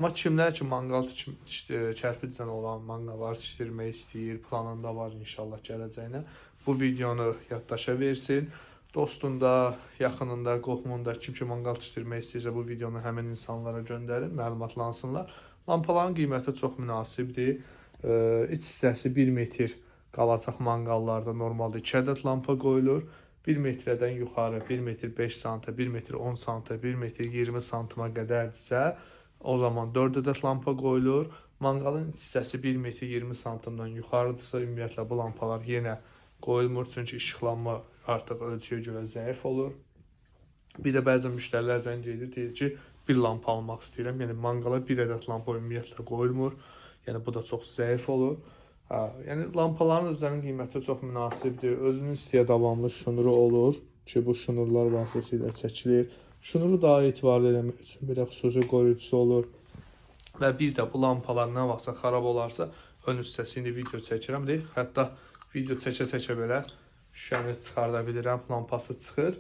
Amma kimlər ki, manqal kərpiclə olan manqallar tikdirmək istəyir, planında var inşallah gələcəyinə, bu videonu yaddaşa versin. Dostunda, yaxınında, qohumunda kim ki manqal tikdirmək istəyirsə, bu videonu həmin insanlara göndərin, məlumatlansınlar. Lampaların qiyməti çox münasibdir. İç hissəsi 1 metr qalacaq manqallarda normalda 2 ədəd lampa qoyulur. 1 metrdən yuxarı 1 metr 5 sm, 1 metr 10 sm, 1 metr 20 sm qədərdirsə, o zaman 4 ədəd lampa qoyulur. Manqalın iç hissəsi 1 metr 20 sm-dan yuxarıdırsa, ümumiyyətlə bu lampalar yenə qoyulmur, çünki işıqlanma artıq ölçüyə görə zəif olur. Bir də bəzən müştərilər zəng edir, deyir ki, bir lampa almaq istəyirəm. Yəni manqala 1 ədəd lampa ümumiyyətlə qoyulmur. Yəni bu da çox zəif olur. Yəni lampaların özlərinin qiyməti çox münasibdir. Özünün istəyə davamlı şnuru olur ki, bu şnurlar vasitəsilə çəkilir. Şnuru daha etibarlı eləmək üçün bir də xüsusi qoruyucusu olur. Və bir də bu lampalar nə vaxtsa xarab olarsa, ön hissəsini video çəkirəm deyil. Hətta video çəkə-çəkə belə şüşəni çıxarda bilirəm, lampası çıxır.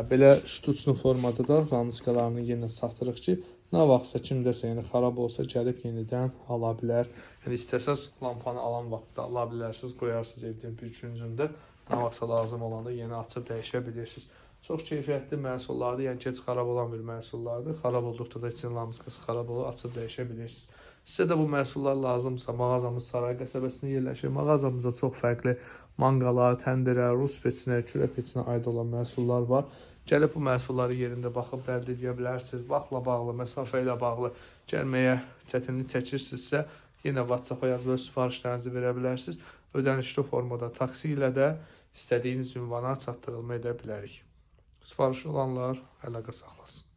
Belə ştuçlu formada da ramıskalarını yenə satırıq ki, nə vaxtsa kimdəsə yəni xarab olsa gəlib yenidən ala bilər. Yəni istəsəz lampanı alan vaxtda ala bilərsiniz, qoyarsınız evin bir küncündə. Nə vaxtsa lazım olanda yeni açıb dəyişə bilirsiniz. Çox keyfiyyətli məhsullardır, yəni heç xarab olan bir məhsullardır. Xarab olduqda da için lamıskası xarab olur, açıb dəyişə bilirsiniz. Sizə də bu məhsullar lazımsa, mağazamız Saray qəsəbəsində yerləşir. Mağazamızda çox fərqli manqala, təndirə, rus peçinə, kürə peçinə aid olan məhsullar var. Gəlib bu məhsulları yerində baxıb əldə edə bilərsiniz. Vaxtla bağlı, məsafə ilə bağlı gəlməyə çətinlik çəkirsinizsə, yenə WhatsApp-a yazıb öz sifarişlərinizi verə bilərsiniz. Ödənişli formada taksi ilə də istədiyiniz ünvana çatdırılma edə bilərik. Sifarişi olanlar əlaqə saxlasın.